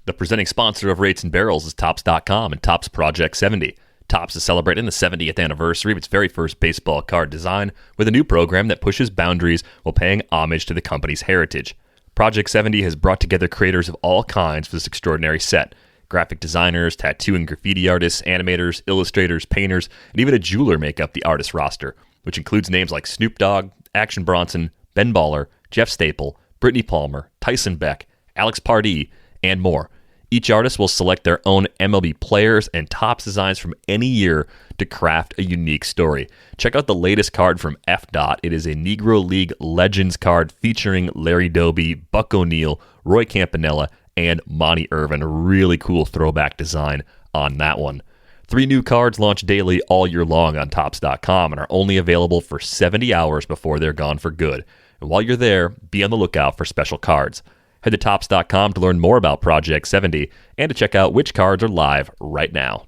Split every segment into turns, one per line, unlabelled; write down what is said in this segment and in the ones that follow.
The presenting sponsor of Rates and Barrels is Topps.com and Topps Project 70. Topps is celebrating the 70th anniversary of its very first baseball card design with a new program that pushes boundaries while paying homage to the company's heritage. Project 70 has brought together creators of all kinds for this extraordinary set. Graphic designers, tattoo and graffiti artists, animators, illustrators, painters, and even a jeweler make up the artist roster, which includes names like Snoop Dogg, Action Bronson, Ben Baller, Jeff Staple, Brittany Palmer, Tyson Beck, Alex Pardee, and more. Each artist will select their own MLB players and Topps designs from any year to craft a unique story. Check out the latest card from F-Dot. It is a Negro League Legends card featuring Larry Doby, Buck O'Neil, Roy Campanella, and Monty Irvin. A really cool throwback design on that one. 3 new cards launch daily all year long on Topps.com and are only available for 70 hours before they're gone for good. And while you're there, be on the lookout for special cards. Head to Topps.com to learn more about Project 70 and to check out which cards are live right now.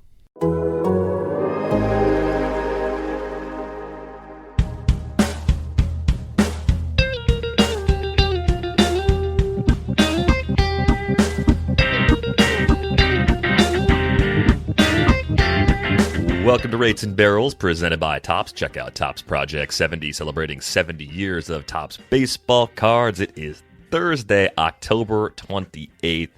Welcome to Rates and Barrels, presented by Topps. Check out Topps Project 70, celebrating 70 years of Topps baseball cards. It is Thursday, October 28th.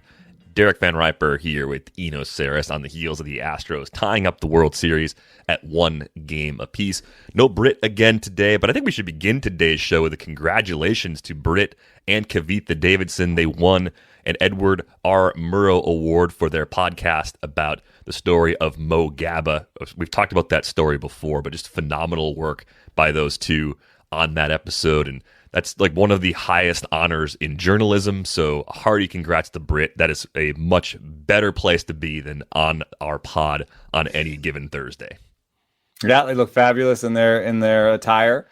Derek Van Riper here with Eno Saris on the heels of the Astros tying up the World Series at 1 game apiece. No Britt again today, but I think we should begin today's show with a congratulations to Britt and Kavitha Davidson. They won an Edward R. Murrow Award for their podcast about the story of Mo Gabba. We've talked about that story before, but just phenomenal work by those two on that episode, and that's like one of the highest honors in journalism, so hearty congrats to Britt. That is a much better place to be than on our pod on any given Thursday.
Yeah, they look fabulous in their attire.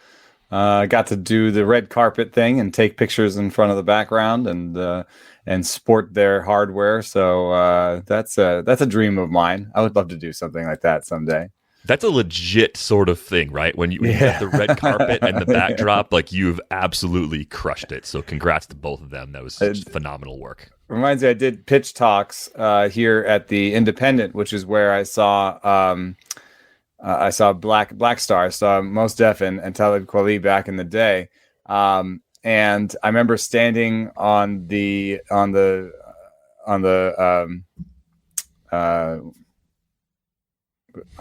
Got to do the red carpet thing and take pictures in front of the background and sport their hardware. So that's a dream of mine. I would love to do something like that someday.
That's a legit sort of thing, right? When you have the red carpet and the backdrop, like you've absolutely crushed it. So congrats to both of them. That was such phenomenal work.
Reminds me, I did pitch talks here at the Independent, which is where I saw Black Star. I saw Mos Def and Talib Kweli back in the day. And I remember standing on the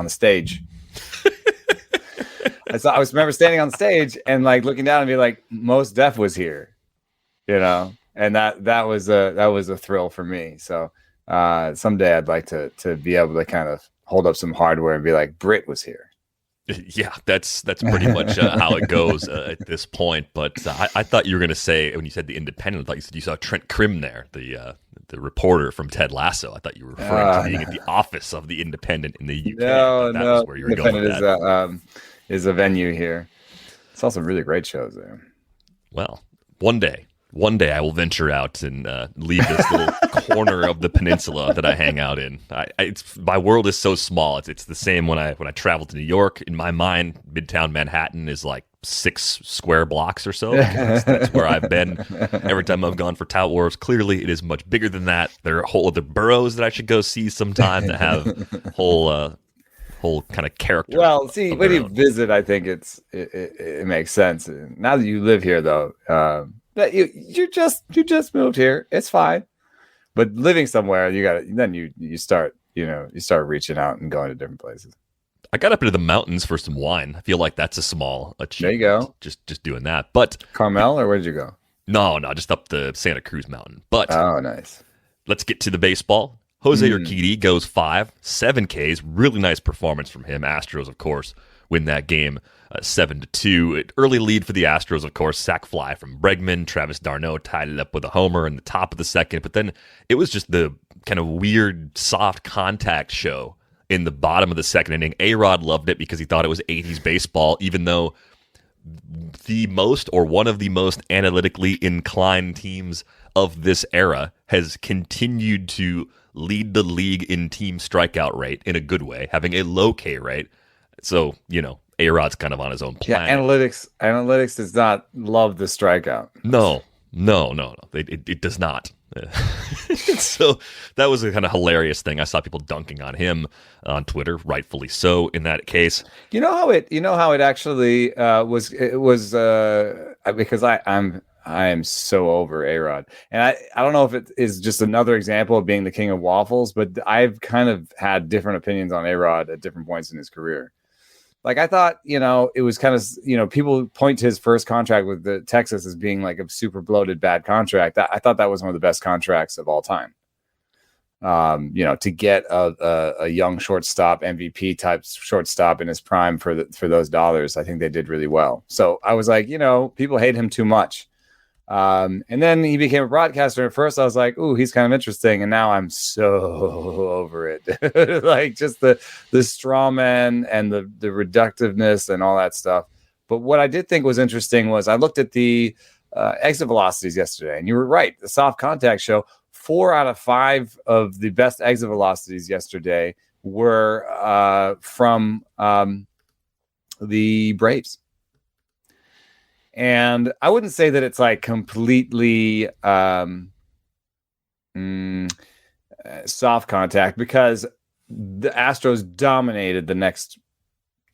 stage. I remember standing on stage and like looking down and be like, Mos Def was here, and that was a thrill for me. So someday I'd like to be able to kind of hold up some hardware and be like, Britt was here.
Yeah, that's pretty much how it goes at this point. But I thought you were going to say, when you said the Independent, I thought you said you saw Trent Krim there, the reporter from Ted Lasso. I thought you were referring to being at the office of the Independent in the UK.
No,
was where you were going with that.
Is a venue here. It's also really great shows there.
Well, one day I will venture out and leave this little corner of the peninsula that I hang out in. My world is so small. It's the same when I travel to New York. In my mind, Midtown Manhattan is like 6 square blocks or so. That's where I've been every time I've gone for Tout Wars. Clearly, it is much bigger than that. There are whole other boroughs that I should go see sometime that have whole kind of character.
Well, see, when you visit, I think it makes sense. Now that you live here, though, that you just moved here, it's fine. But living somewhere, you start reaching out and going to different places.
I got up into the mountains for some wine. I feel like that's a small achievement.
There you go.
Just doing that. But
Carmel, or where did you go?
No, just up the Santa Cruz mountain. But
nice.
Let's get to the baseball. Jose Urquidy goes 5, 7 Ks. Really nice performance from him. Astros, of course, win that game 7-2. Early lead for the Astros, of course. Sac fly from Bregman. Travis d'Arnaud tied it up with a homer in the top of the second. But then it was just the kind of weird, soft contact show in the bottom of the second inning. A-Rod loved it because he thought it was 80s baseball, even though the most or one of the most analytically inclined teams of this era has continued to lead the league in team strikeout rate in a good way, having a low K rate. So, A-Rod's kind of on his own planet.
Yeah, analytics does not love the strikeout.
No. It does not. So that was a kind of hilarious thing. I saw people dunking on him on Twitter, rightfully so. In that case,
You know how it actually was. It was because I am so over A-Rod, and I don't know if it is just another example of being the king of waffles, but I've kind of had different opinions on A-Rod at different points in his career. Like I thought, it was kind of, people point to his first contract with the Texas as being like a super bloated bad contract. I thought that was one of the best contracts of all time. To get a young shortstop, MVP type shortstop in his prime for those dollars, I think they did really well. So I was like, people hate him too much. And then he became a broadcaster. At first I was like, ooh, he's kind of interesting. And now I'm so over it. Like just the straw man and the reductiveness and all that stuff. But what I did think was interesting was I looked at the exit velocities yesterday, and you were right. The soft contact show, 4 out of 5 of the best exit velocities yesterday were from the Braves. And I wouldn't say that it's like completely soft contact, because the Astros dominated the next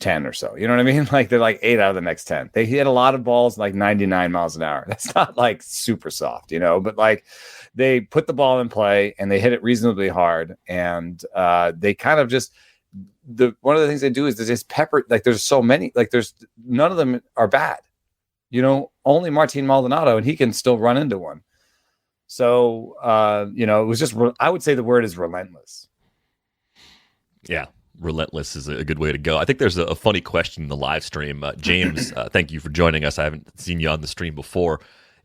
10 or so. You know what I mean? Like they're like 8 out of the next 10. They hit a lot of balls like 99 miles an hour. That's not like super soft, but like they put the ball in play and they hit it reasonably hard. And they kind of just, one of the things they do is they just pepper, like there's so many, like there's none of them are bad. Only Martin Maldonado, and he can still run into one. So, it was just, I would say the word is relentless.
Yeah, relentless is a good way to go. I think there's a funny question in the live stream. James, thank you for joining us. I haven't seen you on the stream before.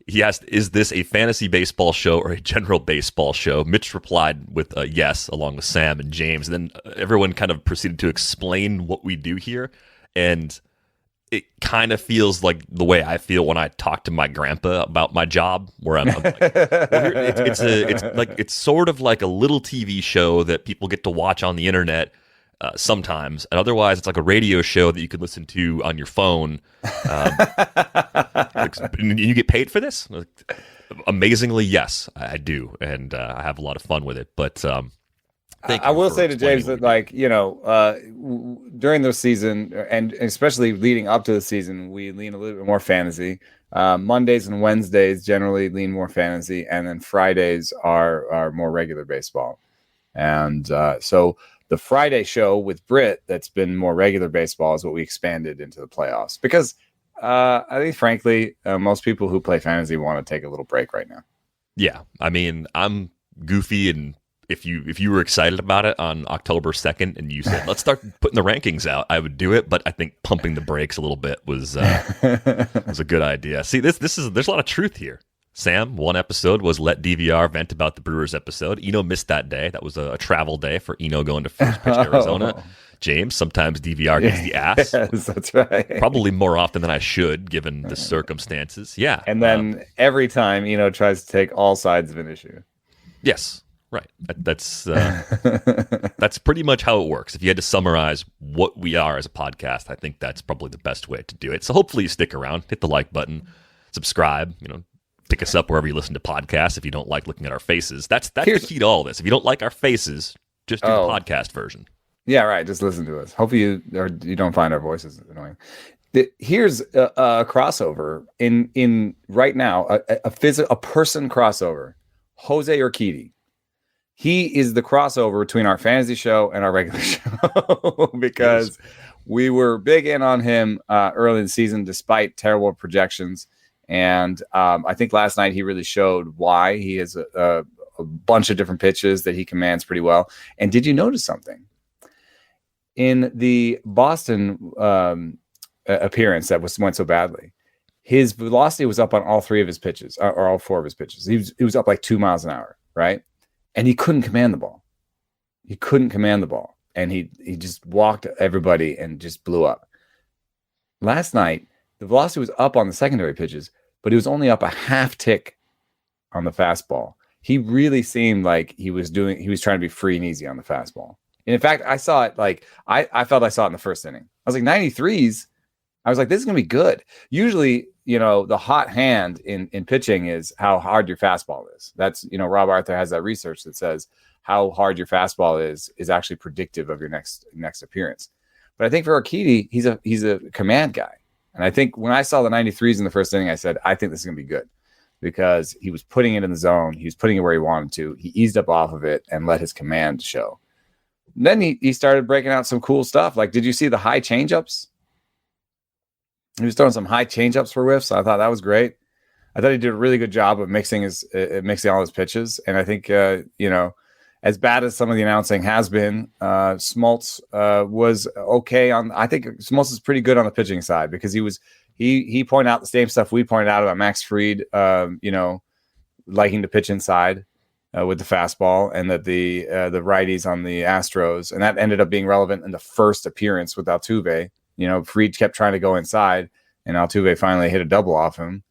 He asked, is this a fantasy baseball show or a general baseball show? Mitch replied with a yes, along with Sam and James. And then everyone kind of proceeded to explain what we do here. And it kind of feels like the way I feel when I talk to my grandpa about my job, where I'm like, it's sort of like a little TV show that people get to watch on the internet sometimes, and otherwise it's like a radio show that you could listen to on your phone. You get paid for this? Amazingly, yes, I do, and I have a lot of fun with it. But I will say to James that,
during the season, and especially leading up to the season, we lean a little bit more fantasy. Mondays and Wednesdays generally lean more fantasy, and then Fridays are more regular baseball. And so the Friday show with Britt, that's been more regular baseball, is what we expanded into the playoffs, because I think, frankly, most people who play fantasy want to take a little break right now.
Yeah, I mean, I'm goofy, and if you were excited about it on October 2nd and you said, let's start putting the rankings out, I would do it. But I think pumping the brakes a little bit was a good idea. See, there's a lot of truth here. Sam, one episode was let DVR vent about the Brewers episode. Eno missed that day. That was a travel day for Eno going to first pitch Arizona. James, sometimes DVR gets the ass.
Yes, that's right.
Probably more often than I should, given the circumstances. Yeah.
And then every time Eno tries to take all sides of an issue.
Yes. Right. That's pretty much how it works. If you had to summarize what we are as a podcast, I think that's probably the best way to do it. So hopefully you stick around, hit the like button, subscribe, pick us up wherever you listen to podcasts. If you don't like looking at our faces, that's the key to all this. If you don't like our faces, just do the podcast version.
Yeah, right. Just listen to us. Hopefully you don't find our voices annoying. Here's a crossover in right now, a person crossover, Jose Urquidy. He is the crossover between our fantasy show and our regular show, because we were big in on him early in the season, despite terrible projections. And I think last night he really showed why. He has a bunch of different pitches that he commands pretty well. And did you notice something? In the Boston appearance that went so badly, his velocity was up on all 3 of his pitches, or all 4 of his pitches. He was up like 2 miles an hour, right? And he couldn't command the ball. And he just walked everybody and just blew up. Last night, the velocity was up on the secondary pitches, but he was only up a half tick on the fastball. He really seemed like he was trying to be free and easy on the fastball. And in fact, I saw it I felt I saw it in the first inning. I was like, 93s. I was like, this is going to be good. Usually the hot hand in pitching is how hard your fastball is. That's, Rob Arthur has that research that says how hard your fastball is actually predictive of your next appearance. But I think for Urquidy, he's a command guy. And I think when I saw the 93s in the first inning, I said, I think this is going to be good, because he was putting it in the zone. He was putting it where he wanted to. He eased up off of it and let his command show. And then he started breaking out some cool stuff. Like, did you see the high changeups? He was throwing some high changeups for whiffs. I thought that was great. I thought he did a really good job of mixing all his pitches. And I think, as bad as some of the announcing has been, Smoltz was okay I think Smoltz is pretty good on the pitching side, because he pointed out the same stuff we pointed out about Max Fried, liking to pitch inside with the fastball, and that the righties on the Astros, and that ended up being relevant in the first appearance with Altuve. Fried kept trying to go inside, and Altuve finally hit a double off him.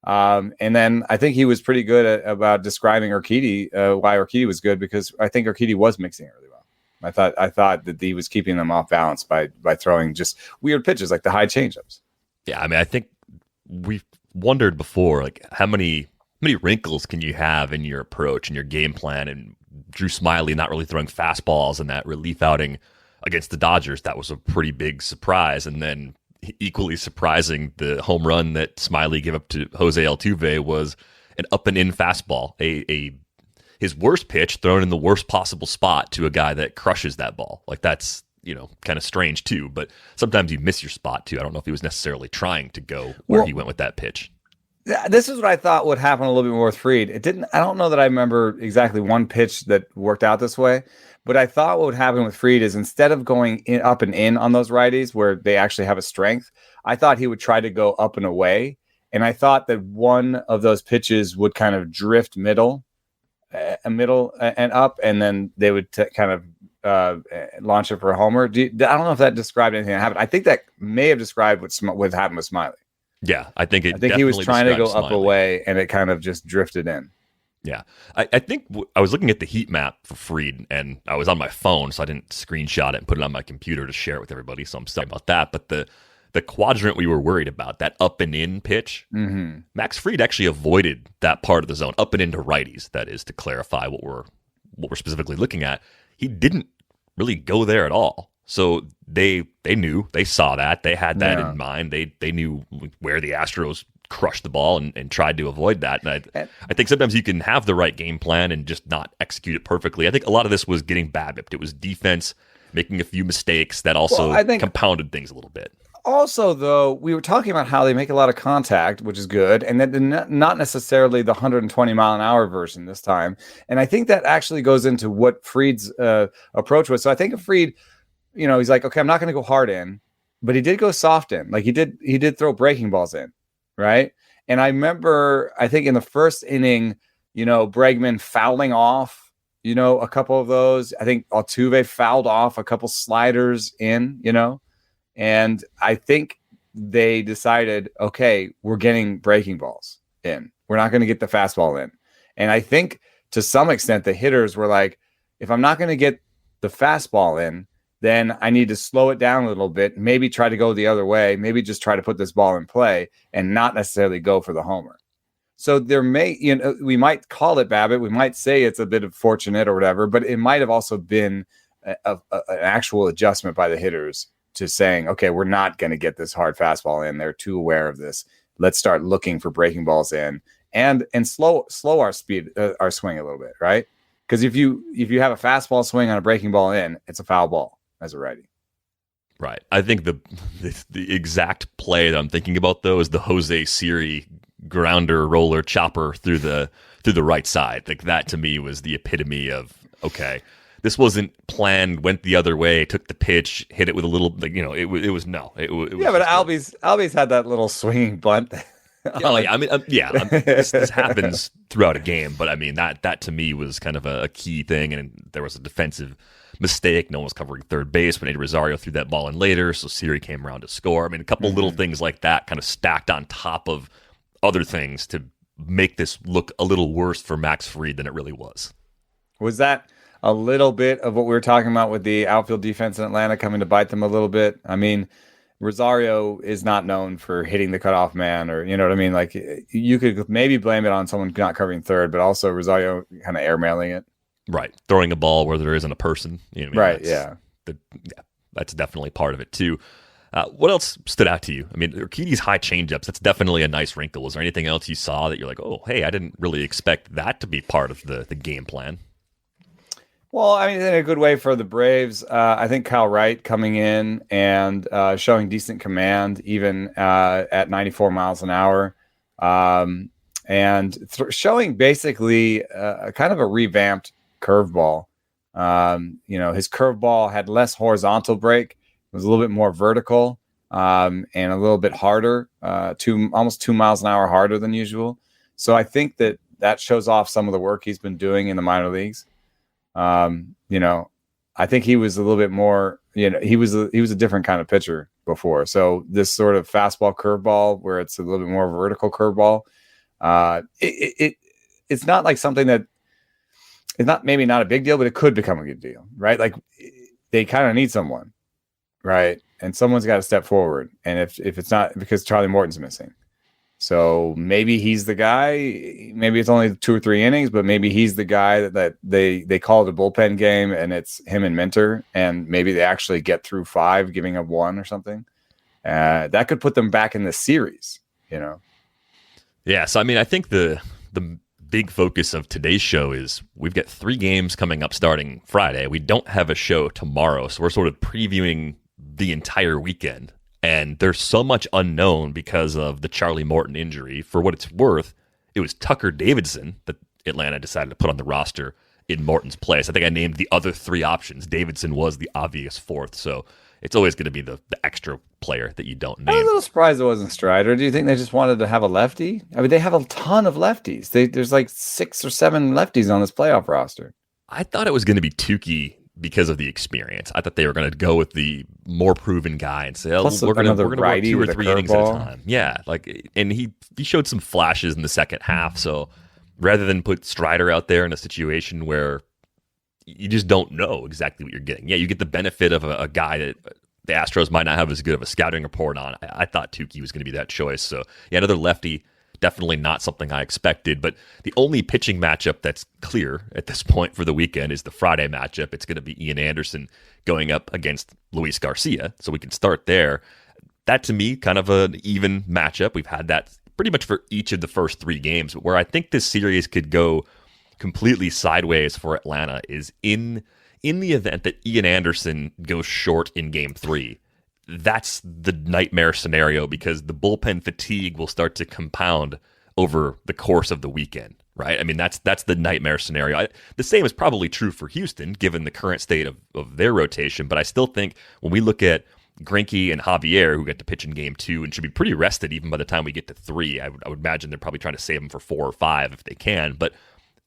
And then I think he was pretty good about describing Urquidy, why Urquidy was good, because I think Urquidy was mixing it really well. I thought that he was keeping them off balance by throwing just weird pitches like the high changeups.
Yeah, I mean, I think we've wondered before, like, how many wrinkles can you have in your approach and your game plan? And Drew Smyly not really throwing fastballs in that relief outing against the Dodgers, that was a pretty big surprise. And then equally surprising, the home run that Smyly gave up to Jose Altuve was an up and in fastball, his worst pitch thrown in the worst possible spot to a guy that crushes that ball. Like, that's, kind of strange too, but sometimes you miss your spot too. I don't know if he was necessarily trying to go where he went with that pitch.
This is what I thought would happen a little bit more with Fried. It didn't. I don't know that I remember exactly one pitch that worked out this way, but I thought what would happen with Fried is, instead of going up and in on those righties where they actually have a strength, I thought he would try to go up and away. And I thought that one of those pitches would kind of drift middle and up, and then they would kind of launch it for a homer. I don't know if that described anything that happened. I think that may have described what happened with Smyly.
Yeah, I think
he was trying to go up away, and it kind of just drifted in.
Yeah, I think I was looking at the heat map for Fried, and I was on my phone, so I didn't screenshot it and put it on my computer to share it with everybody, so I'm sorry about that. But the quadrant we were worried about, that up and in pitch, Max Fried actually avoided that part of the zone, up and into righties, that is, to clarify what we're specifically looking at. He didn't really go there at all. So they knew, they saw that, they had that in mind. They knew where the Astros crushed the ball and tried to avoid that. And I think sometimes you can have the right game plan and just not execute it perfectly. I think a lot of this was getting BABIP'd. It was defense making a few mistakes that also compounded things a little bit.
Also, though, we were talking about how they make a lot of contact, which is good, and then not necessarily the 120-mile-an-hour version this time. And I think that actually goes into what Fried's approach was. So I think of Fried, he's like, okay, I'm not going to go hard in, but he did go soft in. Like, he did throw breaking balls in, right? And I remember, I think in the first inning, Bregman fouling off, a couple of those. I think Altuve fouled off a couple sliders in, and I think they decided, okay, we're getting breaking balls in. We're not going to get the fastball in. And I think to some extent the hitters were like, if I'm not going to get the fastball in, then I need to slow it down a little bit, maybe try to go the other way, maybe just try to put this ball in play and not necessarily go for the homer. So there may, we might call it BABIP, we might say it's a bit of fortunate or whatever, but it might have also been an actual adjustment by the hitters to saying, okay, we're not going to get this hard fastball in. They're too aware of this. Let's start looking for breaking balls in and slow our speed, our swing a little bit, right? Because if you have a fastball swing on a breaking ball in, it's a foul ball as a righty.
Right. I think the exact play that I'm thinking about, though, is the Jose Siri grounder roller chopper through the right side. Like, that to me was the epitome of, okay, this wasn't planned, went the other way, took the pitch, hit it with a little, but
Albies had that little swinging bunt.
This happens throughout a game, but I mean, that to me was kind of a key thing, and there was a defensive mistake. No one was covering third base, but Eddie Rosario threw that ball in later, so Siri came around to score. I mean, a couple little things like that kind of stacked on top of other things to make this look a little worse for Max Fried than it really was.
Was that a little bit of what we were talking about with the outfield defense in Atlanta coming to bite them a little bit? I mean, Rosario is not known for hitting the cutoff man, or you know what I mean. Like you could maybe blame it on someone not covering third, but also Rosario kind of airmailing it.
Right, throwing a ball where there isn't a person. You know what I mean?
Right. Yeah.
That's definitely part of it too. What else stood out to you? I mean, Urquidy's high changeups, that's definitely a nice wrinkle. Is there anything else you saw that you're like, oh, hey, I didn't really expect that to be part of the game plan?
Well, I mean, in a good way for the Braves. I think Kyle Wright coming in and showing decent command, even at 94 miles an hour, and showing basically kind of a revamped curveball. His curveball had less horizontal break. It was a little bit more vertical and a little bit harder, almost 2 miles an hour harder than usual. So I think that shows off some of the work he's been doing in the minor leagues. I think he was a little bit more, he was a different kind of pitcher before. So this sort of fastball curveball where it's a little bit more vertical curveball, it's not like something that it's not, maybe not a big deal, but it could become a good deal, right? Like they kind of need someone, right? And someone's got to step forward. And if it's not because Charlie Morton's missing. So maybe he's the guy. Maybe it's only 2 or 3 innings, but maybe he's the guy that they call it a bullpen game, and it's him and Minter, and maybe they actually get through 5, giving up 1 or something. That could put them back in the series,
Yeah, so I mean, I think the big focus of today's show is we've got 3 games coming up starting Friday. We don't have a show tomorrow, so we're sort of previewing the entire weekend. And there's so much unknown because of the Charlie Morton injury. For what it's worth, it was Tucker Davidson that Atlanta decided to put on the roster in Morton's place. I think I named the other 3 options. Davidson was the obvious 4th. So it's always going to be the extra player that you don't name.
I'm a little surprised it wasn't Strider. Do you think they just wanted to have a lefty? I mean, they have a ton of lefties. There's like 6 or 7 lefties on this playoff roster.
I thought it was going to be Tukey because of the experience. I thought they were going to go with the more proven guy and say, we're going to work 2 or 3 innings at a time. Yeah, and he showed some flashes in the second half. So rather than put Strider out there in a situation where you just don't know exactly what you're getting. Yeah, you get the benefit of a guy that the Astros might not have as good of a scouting report on. I thought Tukey was going to be that choice. So yeah, another lefty. Definitely not something I expected, but the only pitching matchup that's clear at this point for the weekend is the Friday matchup. It's going to be Ian Anderson going up against Luis Garcia, so we can start there. That, to me, kind of an even matchup. We've had that pretty much for each of the first 3 games, but where I think this series could go completely sideways for Atlanta is in the event that Ian Anderson goes short in Game 3. That's the nightmare scenario because the bullpen fatigue will start to compound over the course of the weekend, right? I mean, that's the nightmare scenario. The same is probably true for Houston, given the current state of their rotation, but I still think when we look at Greinke and Javier, who get to pitch in Game 2 and should be pretty rested even by the time we get to 3, I would imagine they're probably trying to save them for 4 or 5 if they can, but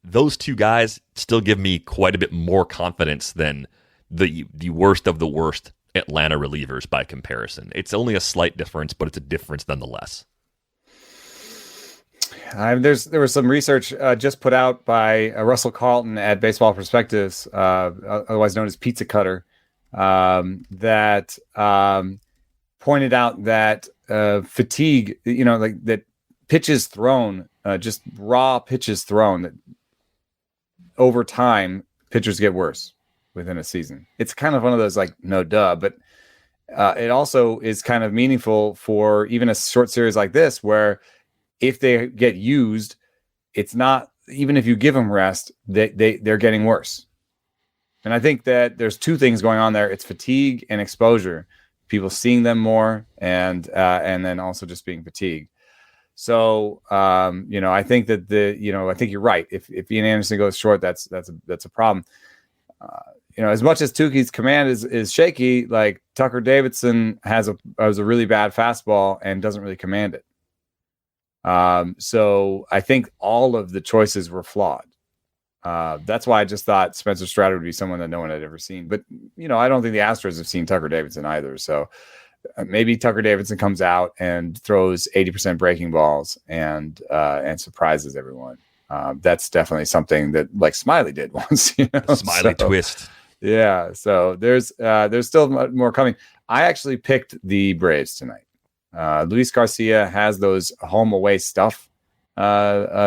those 2 guys still give me quite a bit more confidence than the worst of the worst Atlanta relievers by comparison. It's only a slight difference, but it's a difference nonetheless.
There was some research just put out by Russell Carlton at Baseball Perspectives, otherwise known as Pizza Cutter, that pointed out that fatigue, that pitches thrown, just raw pitches thrown, that over time pitchers get worse within a season. It's kind of one of those like no duh, but it also is kind of meaningful for even a short series like this, where if they get used, it's not, even if you give them rest, they're getting worse. And I think that there's 2 things going on there. It's fatigue and exposure, people seeing them more, and then also just being fatigued. So, I think that I think you're right. If Ian Anderson goes short, that's a problem. As much as Tukey's command is shaky, like Tucker Davidson has a really bad fastball and doesn't really command it. So I think all of the choices were flawed. That's why I just thought Spencer Strider would be someone that no one had ever seen. But, I don't think the Astros have seen Tucker Davidson either. So maybe Tucker Davidson comes out and throws 80% breaking balls and surprises everyone. That's definitely something that like Smiley did once,
Smiley twist.
Yeah. So there's still more coming. I actually picked the Braves tonight. Luis Garcia has those home away stuff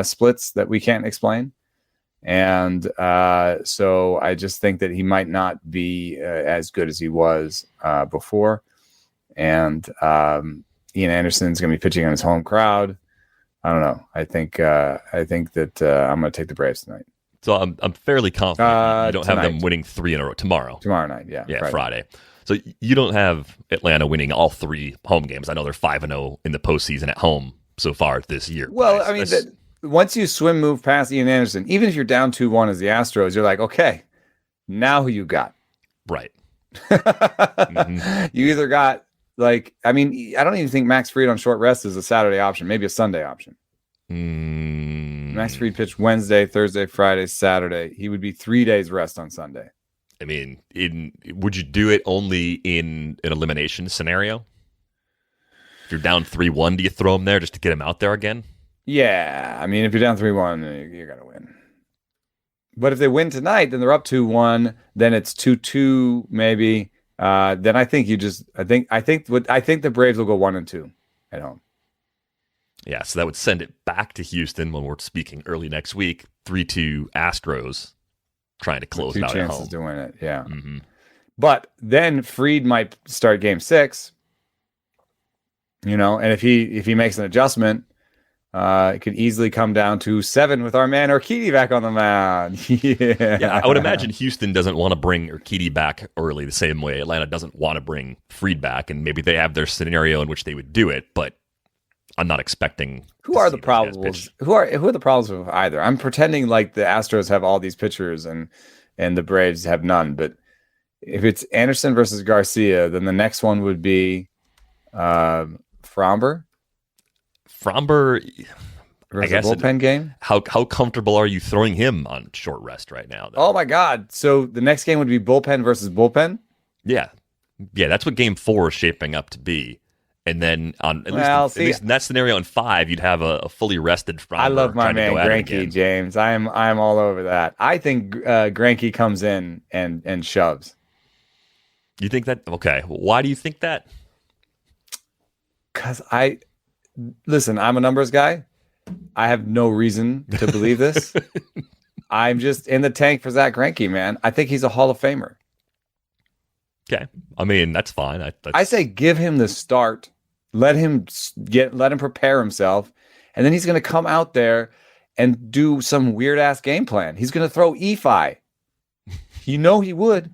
splits that we can't explain. And so I just think that he might not be as good as he was before. And Ian Anderson's going to be pitching on his home crowd. I don't know. I think that I'm going to take the Braves tonight.
So I'm fairly confident you don't
tonight.
have them winning 3 in a row tomorrow.
Tomorrow night, yeah.
Friday. So you don't have Atlanta winning all 3 home games. I know they're 5-0 in the postseason at home so far this year.
Well, I mean, once you move past Ian Anderson, even if you're down 2-1 as the Astros, you're like, okay, now who you got?
Right.
You either got, like, I mean, I don't even think Max Fried on short rest is a Saturday option, maybe a Sunday option. Max Fried pitched Wednesday, Thursday, Friday, Saturday. He would be 3 days rest on Sunday.
I mean, would you do it only in an elimination scenario? If you're down 3-1, do you throw him there just to get him out there again?
Yeah, I mean, if you're down 3-1, you got to win. But if they win tonight, then they're up 2-1. Then it's 2-2, maybe. Then I think I think the Braves will go 1-2 at home.
Yeah, so that would send it back to Houston when we're speaking early next week. 3-2 Astros trying to close it out at home. 2 chances
to win it, yeah. Mm-hmm. But then Fried might start Game 6. And if he makes an adjustment, it could easily come down to 7 with our man Urquidy back on the mound.
Yeah, I would imagine Houston doesn't want to bring Urquidy back early the same way Atlanta doesn't want to bring Fried back, and maybe they have their scenario in which they would do it, but I'm not expecting.
Who are the problems? Who are the problems with either? I'm pretending like the Astros have all these pitchers and the Braves have none, but if it's Anderson versus Garcia, then the next one would be Fromber. I guess a bullpen game.
How comfortable are you throwing him on short rest right now, though?
Oh my God! So the next game would be bullpen versus bullpen.
Yeah, that's what Game 4 is shaping up to be. And then at least in that scenario in 5, you'd have a fully rested Fromber.
I love my man Greinke, James. I'm all over that. I think Greinke comes in and shoves.
You think that? Okay. Why do you think that?
Because listen, I'm a numbers guy. I have no reason to believe this. I'm just in the tank for Zach Greinke, man. I think he's a Hall of Famer.
Okay. I mean, that's fine.
I say give him the start. Let him prepare himself, and then he's going to come out there and do some weird ass game plan. He's going to throw EFI. He would.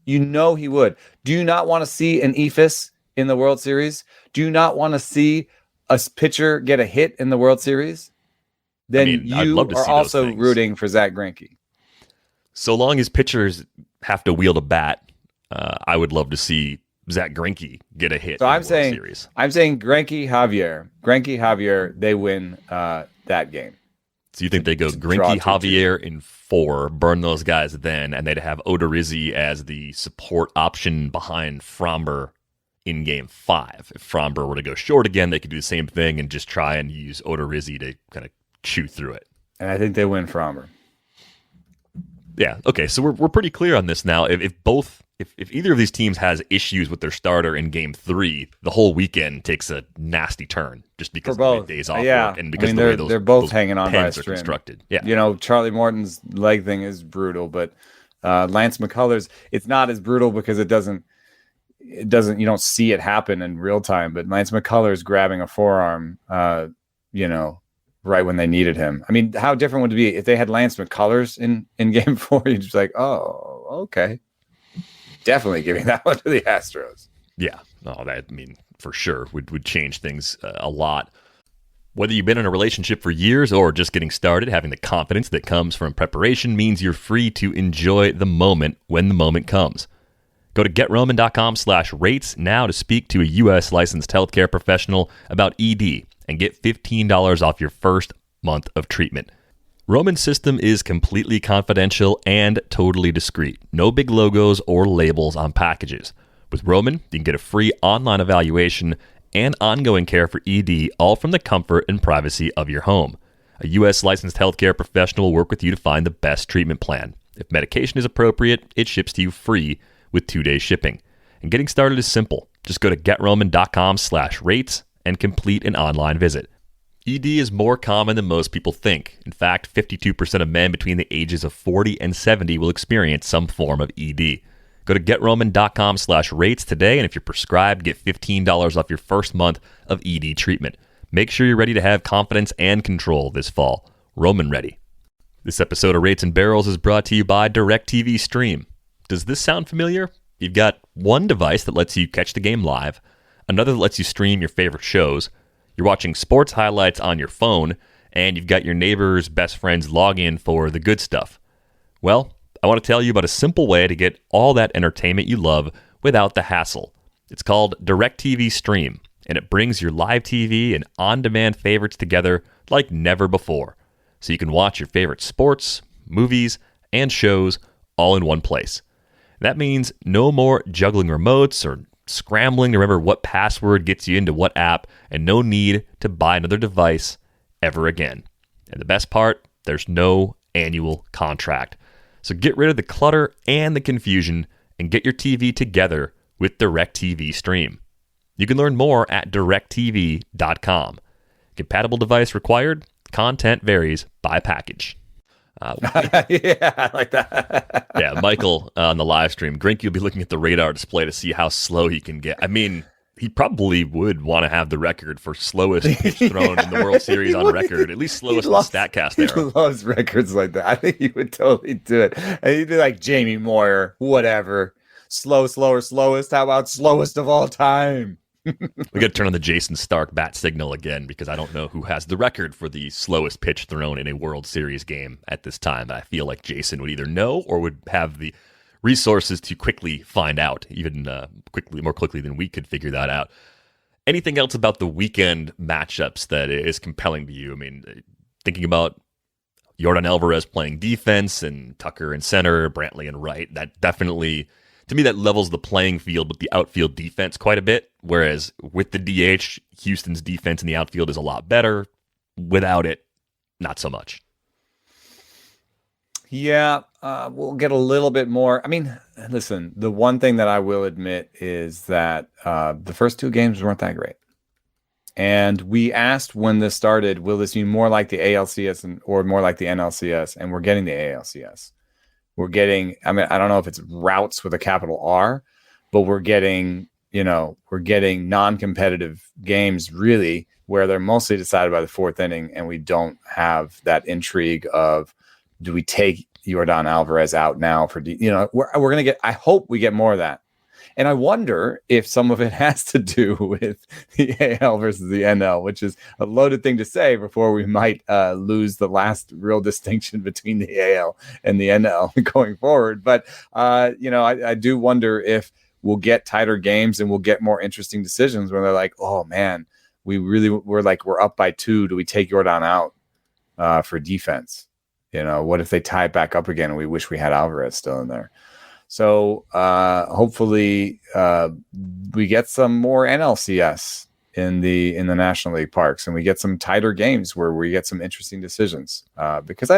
Do you not want to see an EFIS in the World Series? Do you not want to see a pitcher get a hit in the World Series? Then you are also rooting for Zach Greinke.
So long as pitchers have to wield a bat, I would love to see Zach Greinke get a hit.
So I'm saying Greinke Javier, they win that game.
So you think they go Greinke Javier in 4, burn those guys then, and they'd have Odorizzi as the support option behind Fromber in Game 5. If Fromber were to go short again, they could do the same thing and just try and use Odorizzi to kind of chew through it.
And I think they win Fromber.
Yeah. Okay. So we're pretty clear on this now. If either of these teams has issues with their starter in Game 3, the whole weekend takes a nasty turn just because of the days off work and because
they're both hanging on by a string.
Constructed. Yeah.
Charlie Morton's leg thing is brutal, but Lance McCullers, it's not as brutal because it doesn't. You don't see it happen in real time. But Lance McCullers grabbing a forearm, right when they needed him. I mean, how different would it be if they had Lance McCullers in Game 4? You're just like, oh, okay. Definitely giving that one to the Astros.
Yeah. No, for sure would change things a lot. Whether you've been in a relationship for years or just getting started, having the confidence that comes from preparation means you're free to enjoy the moment when the moment comes. Go to GetRoman.com/rates now to speak to a U.S. licensed healthcare professional about ED and get $15 off your first month of treatment. Roman's system is completely confidential and totally discreet. No big logos or labels on packages. With Roman, you can get a free online evaluation and ongoing care for ED, all from the comfort and privacy of your home. A U.S. licensed healthcare professional will work with you to find the best treatment plan. If medication is appropriate, it ships to you free with 2-day shipping. And getting started is simple. Just go to GetRoman.com/rates and complete an online visit. ED is more common than most people think. In fact, 52% of men between the ages of 40 and 70 will experience some form of ED. Go to GetRoman.com/rates today, and if you're prescribed, get $15 off your first month of ED treatment. Make sure you're ready to have confidence and control this fall. Roman ready. This episode of Rates and Barrels is brought to you by DirecTV Stream. Does this sound familiar? You've got one device that lets you catch the game live, another that lets you stream your favorite shows, you're watching sports highlights on your phone, and you've got your neighbor's best friend's login for the good stuff. Well, I want to tell you about a simple way to get all that entertainment you love without the hassle. It's called DirecTV Stream, and it brings your live TV and on-demand favorites together like never before. So you can watch your favorite sports, movies, and shows all in one place. That means no more juggling remotes or scrambling to remember what password gets you into what app, and no need to buy another device ever again. And the best part, there's no annual contract. So get rid of the clutter and the confusion and get your TV together with DirecTV Stream. You can learn more at directtv.com. Compatible device required. Content varies by package.
Yeah, I like that.
Yeah, Michael on the live stream, Grinky will be looking at the radar display to see how slow he can get. I mean, he probably would want to have the record for slowest pitch thrown in the World Series on record, at least slowest in the StatCast era.
He loves records like that. I think he would totally do it. And he'd be like Jamie Moyer, whatever. Slowest. How about slowest of all time?
We got to turn on the Jason Stark bat signal again, because I don't know who has the record for the slowest pitch thrown in a World Series game at this time. I feel like Jason would either know or would have the resources to quickly find out, even more quickly than we could figure that out. Anything else about the weekend matchups that is compelling to you? I mean, thinking about Yordan Alvarez playing defense and Tucker in center, Brantley in right, that definitely, to me, that levels the playing field with the outfield defense quite a bit. Whereas with the DH, Houston's defense in the outfield is a lot better. Without it, not so much. Yeah,
we'll get a little bit more. I mean, listen, the one thing that I will admit is that the first two games weren't that great. And we asked when this started, will this be more like the ALCS or more like the NLCS? And we're getting the ALCS. We're getting, I mean, I don't know if it's routes with a capital R, but we're getting non-competitive games really where they're mostly decided by the fourth inning, and we don't have that intrigue of, do we take Yordan Alvarez out now for, we're going to get, I hope we get more of that. And I wonder if some of it has to do with the AL versus the NL, which is a loaded thing to say before we might lose the last real distinction between the AL and the NL going forward. But, I do wonder if we'll get tighter games and we'll get more interesting decisions where they're like, oh, man, we're up by 2. Do we take Yordan out for defense? What if they tie it back up again and we wish we had Alvarez still in there? So hopefully we get some more NLCS in the National League parks, and we get some tighter games where we get some interesting decisions. Because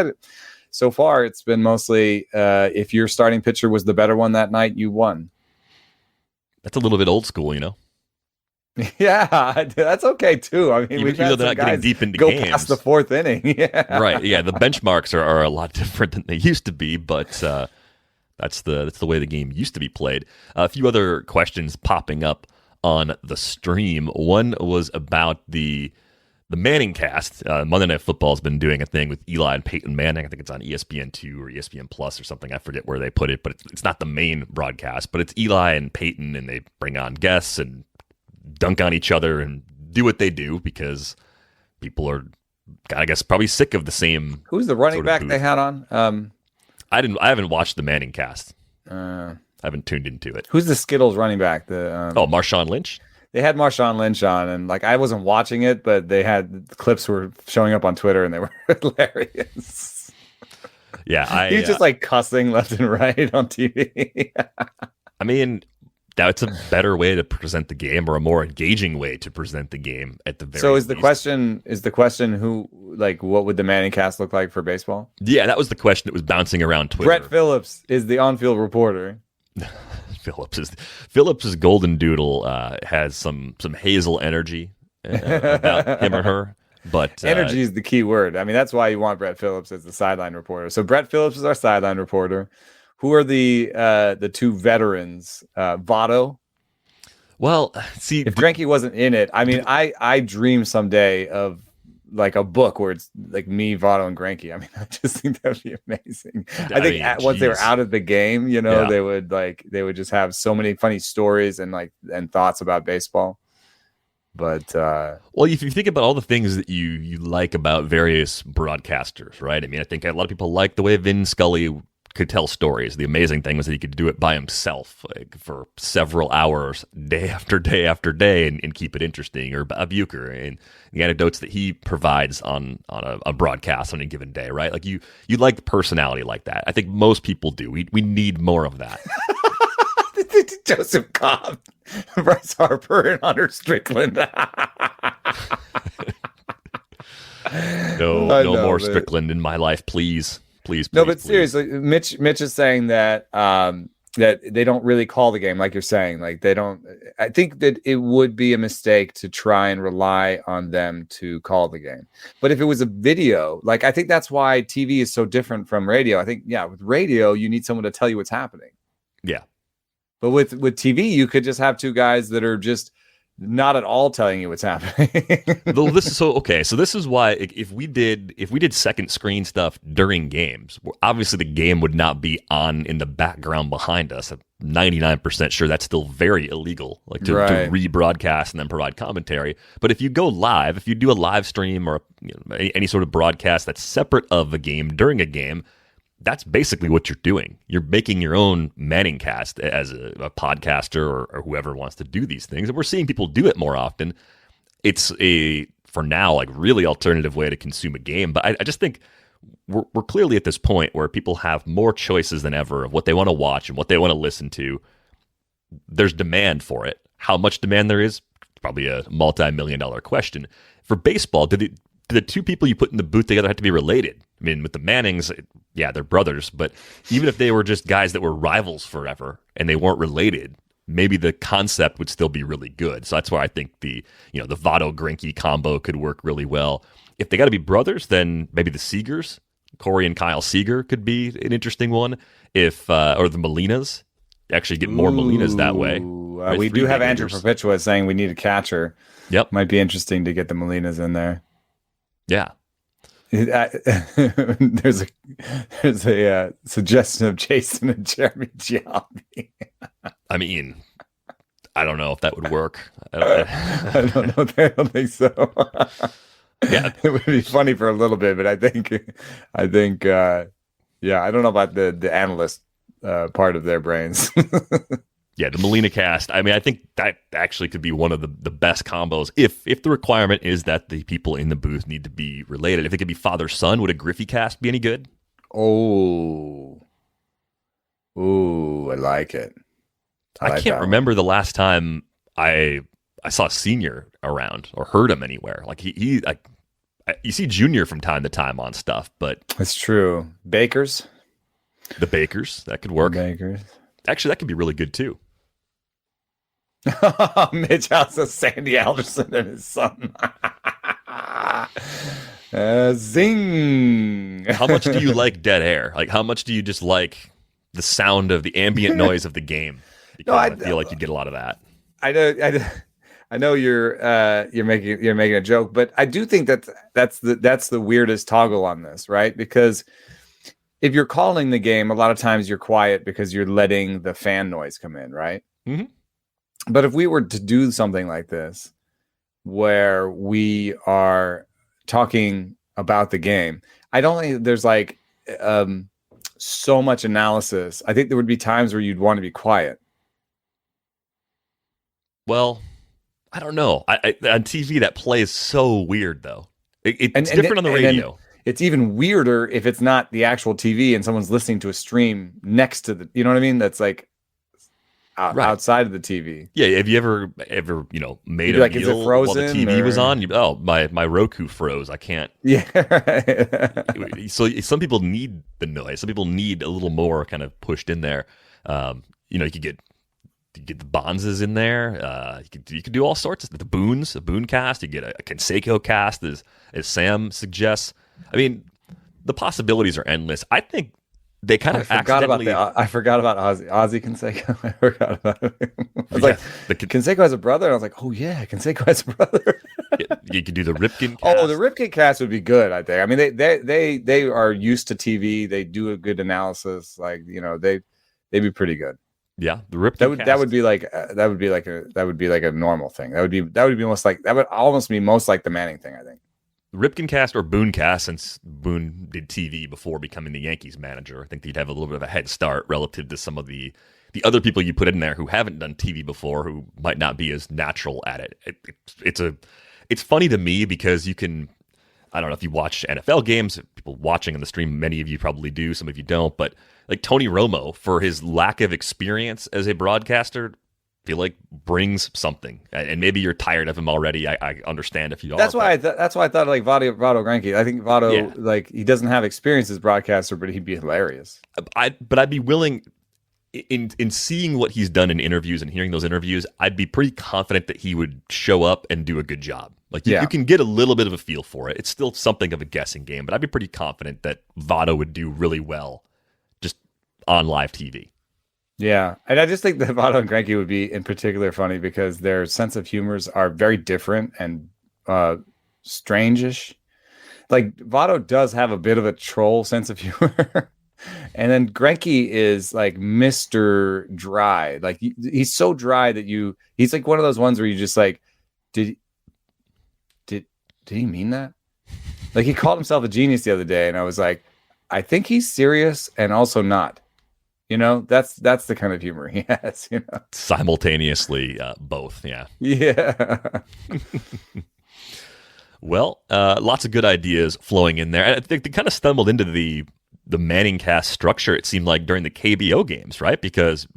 so far it's been mostly if your starting pitcher was the better one that night, you won.
That's a little bit old school,
Yeah, that's okay too. I mean, we've had some guys
deep into
go
games
past the fourth inning. Yeah.
Right. Yeah, the benchmarks are a lot different than they used to be, but that's the way the game used to be played. A few other questions popping up on the stream. One was about the Manning cast. Monday Night Football has been doing a thing with Eli and Peyton Manning. I think it's on ESPN2 or ESPN Plus or something. I forget where they put it, but it's not the main broadcast. But it's Eli and Peyton, and they bring on guests and dunk on each other and do what they do because people are, I guess, probably sick of the same.
Who's the running back they had on?
I haven't watched the Manning cast. I haven't tuned into it.
Who's the Skittles running back?
Marshawn Lynch.
They had Marshawn Lynch on, and I wasn't watching it, but they had the clips were showing up on Twitter, and they were hilarious.
Yeah,
he was just cussing left and right on TV.
I mean, that's a better way to present the game, or a more engaging way to present the game at the very
So
least.
Is the question who, what would the Manning cast look like for baseball?
Yeah, that was the question that was bouncing around Twitter.
Brett Phillips is the on-field reporter.
Phillips's golden doodle has some hazel energy about him or her. But
energy is the key word. I mean, that's why you want Brett Phillips as the sideline reporter. So Brett Phillips is our sideline reporter. Who are the two veterans? Votto.
Well, see,
if Greinke wasn't in it, I mean, I dream someday of like a book where it's like me, Votto, and Greinke. I mean, I just think that'd be amazing. I think once they were out of the game, you know, they would just have so many funny stories and thoughts about baseball. But
well, if you think about all the things that you like about various broadcasters, right? I mean, I think a lot of people like the way Vin Scully could tell stories. The amazing thing was that he could do it by himself for several hours, day after day after day, and keep it interesting. Or Bucher and the anecdotes that he provides on a broadcast on any given day, right? Like you like personality like that. I think most people do. We need more of that.
Joseph Cobb, Bryce Harper, and Hunter Strickland.
No more Strickland in my life, please. Please.
No, but seriously, Mitch is saying that that they don't really call the game, like you're saying. Like they don't. I think that it would be a mistake to try and rely on them to call the game. But if it was a video, like I think that's why TV is so different from radio. I think with radio you need someone to tell you what's happening.
Yeah.
But with TV, you could just have two guys that are just not at all telling you what's happening.
So this is why if we did second screen stuff during games, obviously the game would not be on in the background behind us. I'm 99% sure that's still very illegal, to rebroadcast and then provide commentary. But if you go live, if you do a live stream or any sort of broadcast that's separate of a game during a game, that's basically what you're doing. You're making your own Manning cast as a podcaster or whoever wants to do these things. And we're seeing people do it more often. It's for now, really alternative way to consume a game. But I just think we're clearly at this point where people have more choices than ever of what they want to watch and what they want to listen to. There's demand for it. How much demand there is, probably a multi-million-dollar question. For baseball, do the two people you put in the booth together have to be related? I mean, with the Mannings, they're brothers, but even if they were just guys that were rivals forever and they weren't related, maybe the concept would still be really good. So that's why I think the Votto-Greinke combo could work really well. If they got to be brothers, then maybe the Seagers, Corey and Kyle Seager, could be an interesting one. Or the Molinas, actually get more Molinas that way.
We do have Andrew Perpetua saying we need a catcher.
Yep,
might be interesting to get the Molinas in there.
Yeah.
There's a suggestion of Jason and Jeremy Giambi.
I mean, I don't know if that would work.
I don't know. I don't think so.
Yeah,
it would be funny for a little bit, but I think, I don't know about the analyst part of their brains.
Yeah, the Molina cast. I mean, I think that actually could be one of the best combos if the requirement is that the people in the booth need to be related. If it could be father-son, would a Griffey cast be any good?
Oh, I like it.
I can't remember the last time I saw Senior around or heard him anywhere. You see Junior from time to time on stuff, but
it's true. The
Bakers, that could work.
Bakers.
Actually, that could be really good too.
Mitch House, Sandy Alderson and his son. Zing.
How much do you like dead air? How much do you just like the sound of the ambient noise of the game? Because I feel like you get a lot of that.
I know you're making a joke, but I do think that's the weirdest toggle on this, right? Because if you're calling the game, a lot of times you're quiet because you're letting the fan noise come in, right?
Mm-hmm.
But if we were to do something like this, where we are talking about the game, I don't think there's so much analysis. I think there would be times where you'd want to be quiet.
Well, I don't know. On TV, that plays so weird, though. It's different on the radio.
It's even weirder if it's not the actual TV and someone's listening to a stream next to the, you know what I mean? That's outside of the TV. Yeah.
Have you ever made a meal while the TV was on? My Roku froze. I can't.
Yeah.
So some people need the noise. Some people need a little more kind of pushed in there. You could get You get the Bonzes in there. You could do all sorts of the Boons, a Boone cast. You get a Canseco cast, as Sam suggests. I mean, the possibilities are endless. I think they kind of accidentally.
I forgot about Ozzy Canseco. I forgot about it. I was like, Canseco has a brother, and I was like, oh yeah, Canseco has a brother.
You could do the Ripken cast.
Oh, the Ripken cast would be good, I think. I mean, they are used to TV. They do a good analysis. Like, they'd be pretty good.
Yeah, the Ripken cast.
That would be like a normal thing. That would almost be most like the Manning thing, I think.
Ripken cast or Boone cast, since Boone did TV before becoming the Yankees manager. I think they'd have a little bit of a head start relative to some of the other people you put in there who haven't done TV before, who might not be as natural at it. It's funny to me because you can, I don't know if you watch NFL games, people watching on the stream, many of you probably do, some of you don't, but like Tony Romo, for his lack of experience as a broadcaster, I feel like brings something. And maybe you're tired of him already. I understand if you are.
That's why I thought like Vado Granke. I think Vado, like, he doesn't have experience as broadcaster, but he'd be hilarious.
But I'd be willing, in seeing what he's done in interviews and hearing those interviews, I'd be pretty confident that he would show up and do a good job. Like, you can get a little bit of a feel for it. It's still something of a guessing game, but I'd be pretty confident that Vado would do really well just on live TV.
Yeah, and I just think that Vado and Granke would be in particular funny because their sense of humors are very different and strange-ish. Like, Vado does have a bit of a troll sense of humor. And then Granke is like Mr. Dry. Like, he's so dry that he's like one of those ones where you just like, did he mean that? Like, he called himself a genius the other day, and I was like, I think he's serious and also not. That's the kind of humor he has.
Simultaneously, both. Yeah.
Yeah.
Well, lots of good ideas flowing in there. I think they kind of stumbled into the Manning cast structure, it seemed like, during the KBO games, right? Because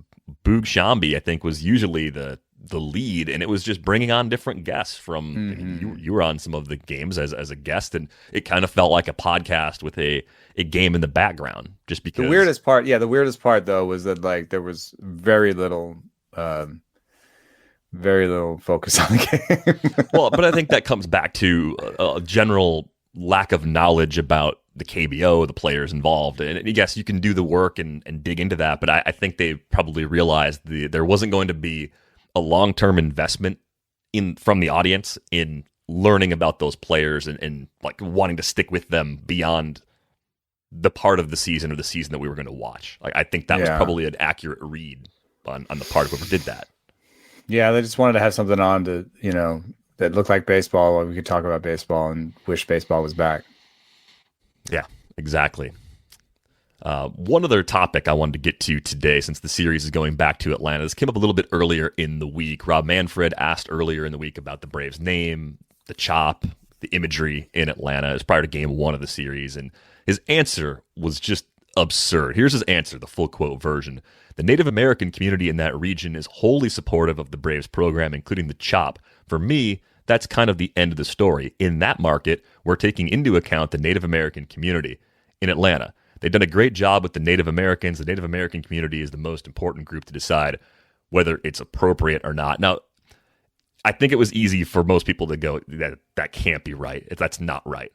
Boog Shambi, I think, was usually the lead, and it was just bringing on different guests from you were on some of the games as a guest, and it kind of felt like a podcast with a game in the background, just because. The weirdest
part though was that, like, there was very little focus on the game.
Well, but I think that comes back to a general lack of knowledge about the KBO, the players involved. And yes, you can do the work and dig into that, but I think they probably realized there wasn't going to be a long-term investment from the audience in learning about those players and like wanting to stick with them beyond the part of the season or the season that we were going to watch. Like, I think that was probably an accurate read on the part of whoever did that.
Yeah, they just wanted to have something on to, that looked like baseball, where we could talk about baseball and wish baseball was back.
Yeah, exactly. One other topic I wanted to get to today, since the series is going back to Atlanta. This came up a little bit earlier in the week. Rob Manfred asked earlier in the week about the Braves' name, the chop, the imagery in Atlanta. It was prior to game 1 of the series, and his answer was just absurd. Here's his answer, the full quote version. The Native American community in that region is wholly supportive of the Braves program, including the chop. For me, that's kind of the end of the story. In that market, we're taking into account the Native American community. In Atlanta, they've done a great job with the Native Americans. The Native American community is the most important group to decide whether it's appropriate or not. Now, I think it was easy for most people to go, that can't be right. That's not right.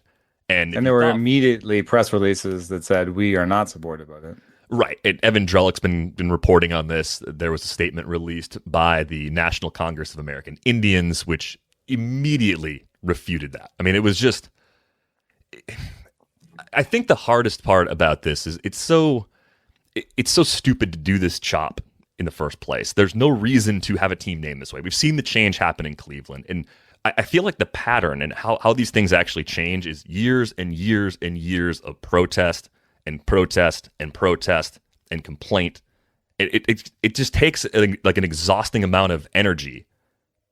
And
there were immediately press releases that said, we are not supportive of it.
Right. And Evan Drellick's been reporting on this. There was a statement released by the National Congress of American Indians, which immediately refuted that. I mean, it was just... I think the hardest part about this is it's so stupid to do this chop in the first place. There's no reason to have a team named this way. We've seen the change happen in Cleveland, and I feel like the pattern and how these things actually change is years and years and years of protest and protest and protest and complaint. It just takes like an exhausting amount of energy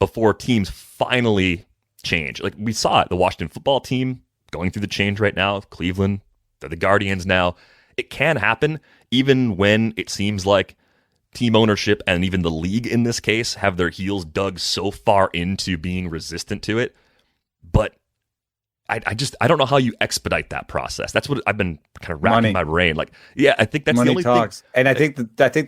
before teams finally change. Like, we saw it, the Washington football team going through the change right now. Cleveland, they're the Guardians now. It can happen even when it seems like team ownership and even the league in this case have their heels dug so far into being resistant to it. But I don't know how you expedite that process. That's what I've been kind of racking
Money.
my brain. Like, yeah, I think that's
Money
the only
talks.
thing.
And I think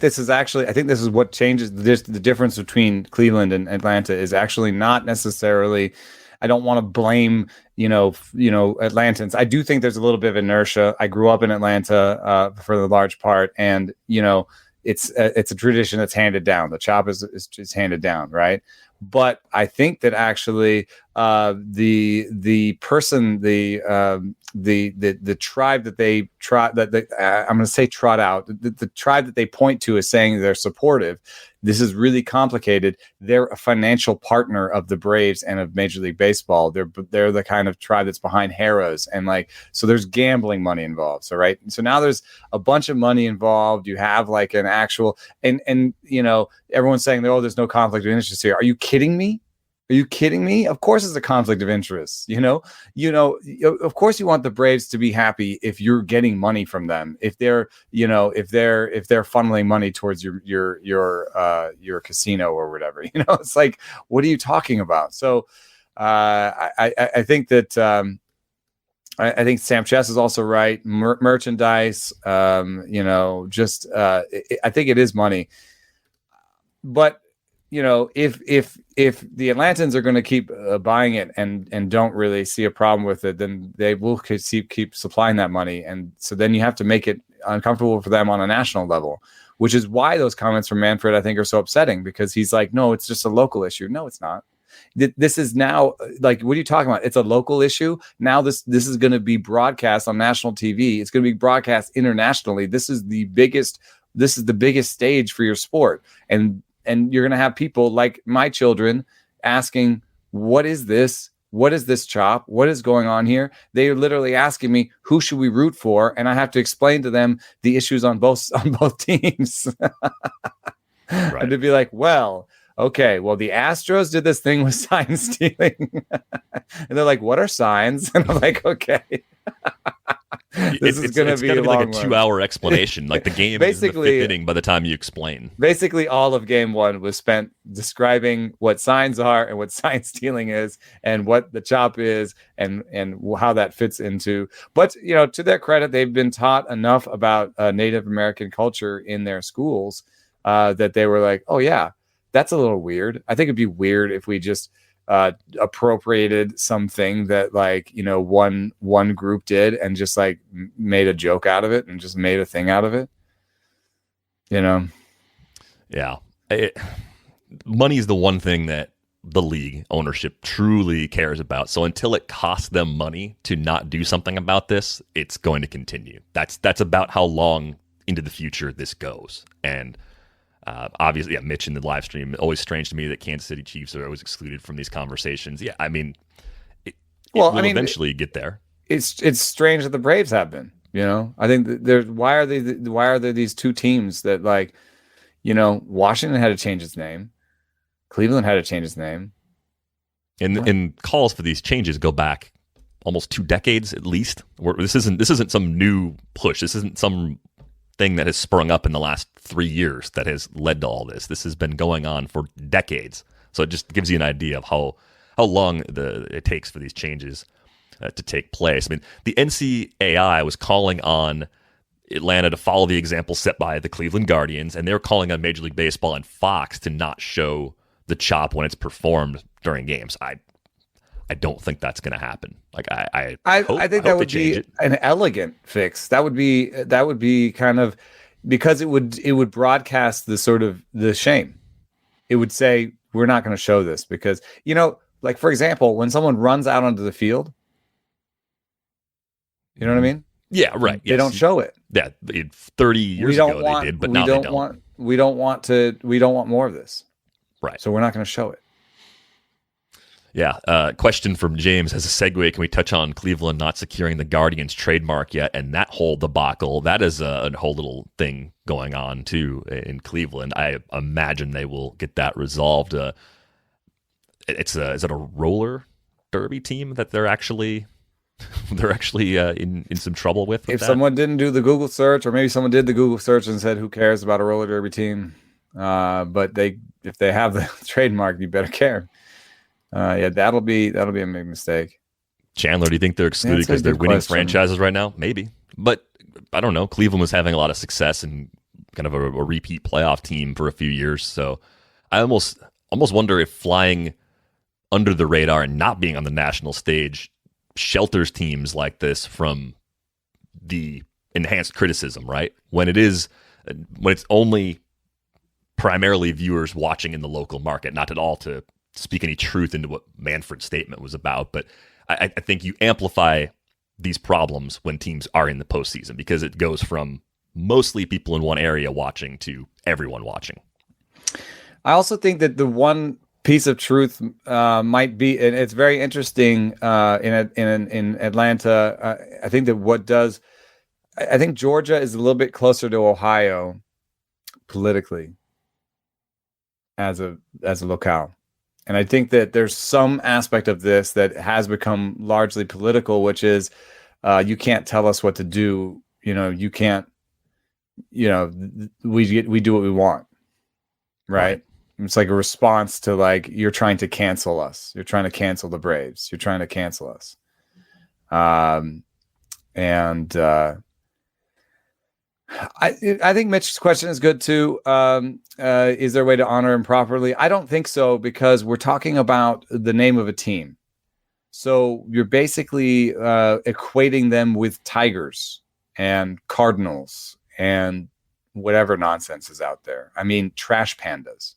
this is what changes the difference between Cleveland and Atlanta is actually not necessarily. I don't want to blame Atlantans. I do think there's a little bit of inertia. I grew up in Atlanta for the large part, and it's a tradition that's handed down. The chop is handed down, right? But I think that actually the tribe that they trot I'm going to say trot out the tribe that they point to as saying they're supportive. This is really complicated. They're a financial partner of the Braves and of Major League Baseball. They're the kind of tribe that's behind Harrah's, and so there's gambling money involved. So right, so now there's a bunch of money involved. You have like an actual and everyone's saying there's no conflict of interest here. Are you kidding me? Are you kidding me? Of course it's a conflict of interest. Of course you want the Braves to be happy if you're getting money from them. If they're funneling money towards your casino or whatever. It's like, what are you talking about? So I think that I think Sam Chess is also right. Merchandise, I think it is money. But if the Atlantans are going to keep buying it and don't really see a problem with it, then they will keep supplying that money, and so then you have to make it uncomfortable for them on a national level, which is why those comments from Manfred I think are so upsetting, because he's like, no, it's just a local issue. No, it's not. This is now like, what are you talking about? It's a local issue. Now this is going to be broadcast on national TV. It's going to be broadcast internationally. This is the biggest stage for your sport, and you're going to have people like my children asking, what is this? What is this chop? What is going on here? They are literally asking me, who should we root for? And I have to explain to them the issues on both teams. Right. And to be like, well, okay, well, the Astros did this thing with sign stealing. And they're like, what are signs? And I'm like, okay. This is going to be
like a 2-hour explanation. Like the game basically is in the 5th inning by the time you explain.
Basically, all of game one was spent describing what signs are and what sign stealing is and what the chop is and how that fits into. But, to their credit, they've been taught enough about Native American culture in their schools that they were like, oh, yeah, that's a little weird. I think it'd be weird if we just appropriated something that one group did and just made a joke out of it and just made a thing out of it.
Yeah. Money is the one thing that the league ownership truly cares about. So until it costs them money to not do something about this, it's going to continue. That's about how long into the future this goes. And obviously, Mitch in the live stream, always strange to me that Kansas City Chiefs are always excluded from these conversations. Yeah, I mean, it will eventually get there.
It's strange that the Braves have been. I think why are there these two teams that Washington had to change its name, Cleveland had to change its name,
and calls for these changes go back almost 2 decades at least. This isn't some new push. This isn't some thing that has sprung up in the last 3 years that has led to all this. This has been going on for decades. So it just gives you an idea of how long it takes for these changes to take place. I mean, the NCAI was calling on Atlanta to follow the example set by the Cleveland Guardians, and they're calling on Major League Baseball and Fox to not show the chop when it's performed during games. I don't think that's going to happen. I
think that would be an elegant fix. That would be kind of, because it would broadcast the sort of the shame. It would say, we're not going to show this because, for example, when someone runs out onto the field, you know what I mean?
Yeah, right.
They don't show it.
Yeah, 30 years ago they did, but now they don't.
We don't want more of this.
Right.
So we're not going to show it.
Yeah. Question from James as a segue. Can we touch on Cleveland not securing the Guardians trademark yet? And that whole debacle, that is a whole little thing going on too in Cleveland. I imagine they will get that resolved. Is it a roller derby team that they're actually in some trouble with
if that? Someone didn't do the Google search, or maybe someone did the Google search and said, who cares about a roller derby team? But if they have the trademark, you better care. That'll be a big mistake.
Chandler, do you think they're excluded
That's a
because they're
good
winning
question.
franchises right now? Maybe. But I don't know. Cleveland was having a lot of success and kind of a repeat playoff team for a few years. So I almost wonder if flying under the radar and not being on the national stage shelters teams like this from the enhanced criticism, right? When it's only primarily viewers watching in the local market, not at all to speak any truth into what Manfred's statement was about. But I think you amplify these problems when teams are in the postseason because it goes from mostly people in one area watching to everyone watching.
I also think that the one piece of truth might be, and it's very interesting in Atlanta. I think that I think Georgia is a little bit closer to Ohio politically as a locale. And I think that there's some aspect of this that has become largely political, which is you can't tell us what to do. You can't, we do what we want. Right? It's like a response to like, you're trying to cancel us. You're trying to cancel the Braves. You're trying to cancel us. I think Mitch's question is good too. Is there a way to honor him properly? I don't think so, because we're talking about the name of a team. So you're basically equating them with Tigers and Cardinals and whatever nonsense is out there. I mean, trash pandas.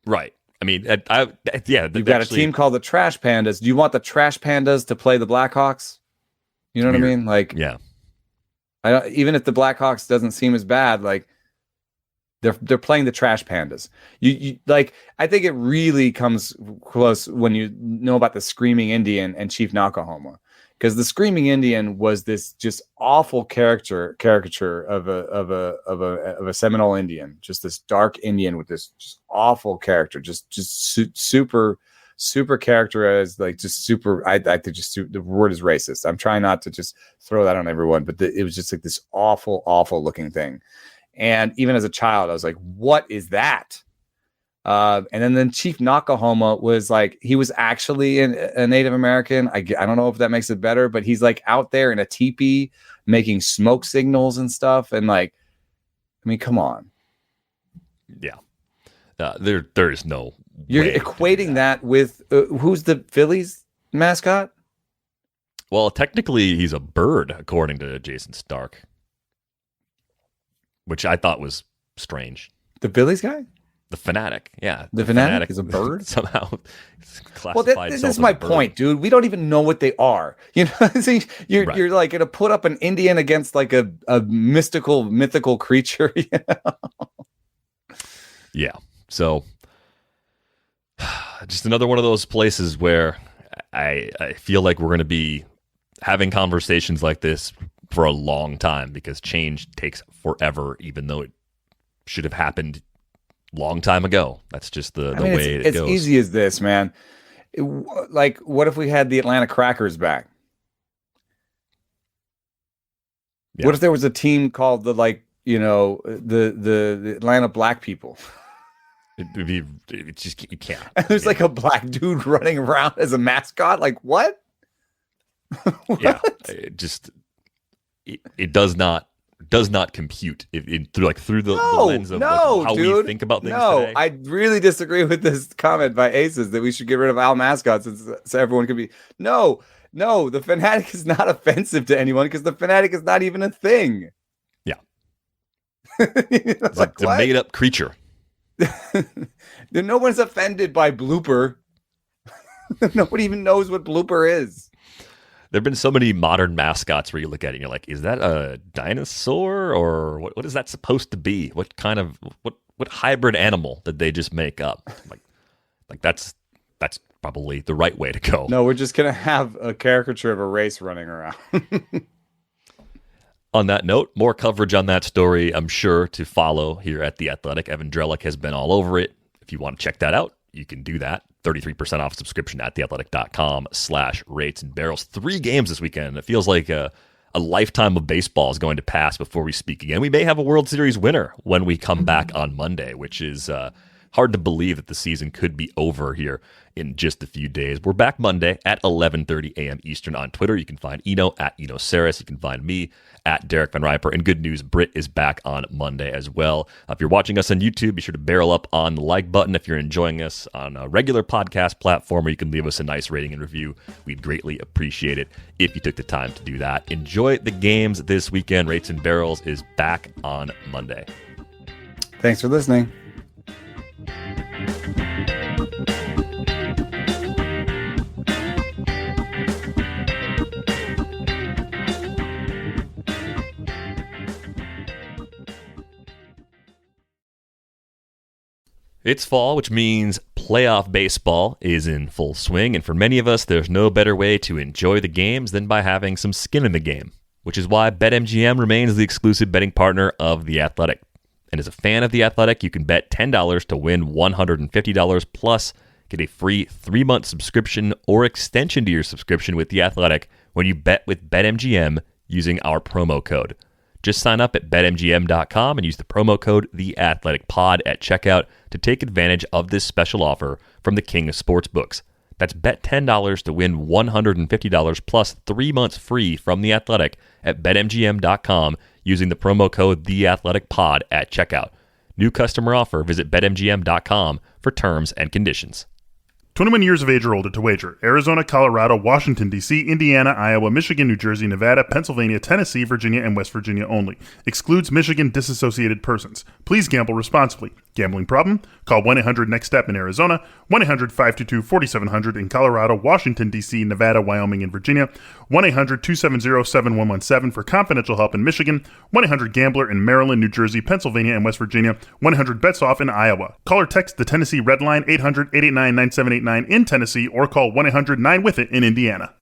Right. I mean,
you've got a team called the Trash Pandas. Do you want the Trash Pandas to play the Blackhawks? You know what I mean? Like,
yeah.
Even if the Blackhawks doesn't seem as bad, like they're playing the Trash Pandas. You like, I think it really comes close when you know about the Screaming Indian and Chief Nakahoma, because the Screaming Indian was this just awful caricature of a Seminole Indian, just this dark Indian with this just awful character, just super characterized, like just super. I think the word is racist. I'm trying not to just throw that on everyone, but it was just like this awful looking thing. And even as a child, I was like, "What is that?" And then Chief Nakahoma was like, he was actually a Native American. I don't know if that makes it better, but he's like out there in a teepee making smoke signals and stuff. And like, I mean, come on.
Yeah. There is no.
You're equating that with who's the Phillies mascot?
Well, technically, he's a bird, according to Jason Stark, which I thought was strange.
The Phillies guy?
The Fanatic, yeah.
The Fanatic is a bird?
Somehow
classified. Well, this is my point, dude. We don't even know what they are. You know, see, you're like going to put up an Indian against like a mythical creature. You know?
Yeah. So, just another one of those places where I feel like we're going to be having conversations like this for a long time, because change takes forever, even though it should have happened long time ago. That's just the way it goes.
It's easy as this, man. Like, what if we had the Atlanta Crackers back? Yeah. What if there was a team called the Atlanta Black People?
It's just, you can't.
And there's like a black dude running around as a mascot. Like, what? What?
Yeah, it does not compute through the lens of how we think about things today.
I really disagree with this comment by Aces that we should get rid of all mascots so everyone could be. No, the Fanatic is not offensive to anyone because the Fanatic is not even a thing.
Yeah.
It's
a made-up creature.
No one's offended by Blooper. Nobody even knows what Blooper is.
There have been so many modern mascots where you look at it and you're like, is that a dinosaur, or what is that supposed to be? What kind of what hybrid animal did they just make up? Like that's probably the right way to go.
No, we're just gonna have a caricature of a race running around.
On that note, more coverage on that story, I'm sure, to follow here at The Athletic. Evan Drellick has been all over it. If you want to check that out, you can do that. 33% off subscription at theathletic.com/rates and barrels. 3 games this weekend. It feels like a lifetime of baseball is going to pass before we speak again. We may have a World Series winner when we come back on Monday, which is Hard to believe that the season could be over here in just a few days. We're back Monday at 11:30 a.m. Eastern on Twitter. You can find Eno at EnoSaris. You can find me at Derek Van Riper. And good news, Britt is back on Monday as well. If you're watching us on YouTube, be sure to barrel up on the like button. If you're enjoying us on a regular podcast platform where you can leave us a nice rating and review, we'd greatly appreciate it if you took the time to do that. Enjoy the games this weekend. Rates and Barrels is back on Monday.
Thanks for listening.
It's fall, which means playoff baseball is in full swing, and for many of us, there's no better way to enjoy the games than by having some skin in the game, which is why BetMGM remains the exclusive betting partner of The Athletic. And as a fan of The Athletic, you can bet $10 to win $150 plus get a free 3-month subscription or extension to your subscription with The Athletic when you bet with BetMGM using our promo code. Just sign up at betmgm.com and use the promo code TheAthleticPod at checkout to take advantage of this special offer from the king of sportsbooks. That's bet $10 to win $150 plus 3 months free from The Athletic at betmgm.com using the promo code TheAthleticPod at checkout. New customer offer. Visit betmgm.com for terms and conditions.
21 years of age or older to wager. Arizona, Colorado, Washington, D.C., Indiana, Iowa, Michigan, New Jersey, Nevada, Pennsylvania, Tennessee, Virginia, and West Virginia only. Excludes Michigan disassociated persons. Please gamble responsibly. Gambling problem? Call 1-800-NEXT-STEP in Arizona, 1-800-522-4700 in Colorado, Washington, D.C., Nevada, Wyoming, and Virginia, 1-800-270-7117 for confidential help in Michigan, 1-800-GAMBLER in Maryland, New Jersey, Pennsylvania, and West Virginia, 1-800-BETS-OFF in Iowa. Call or text the Tennessee Red Line 800-889-9789 in Tennessee or call 1-800-9-WITH-IT in Indiana.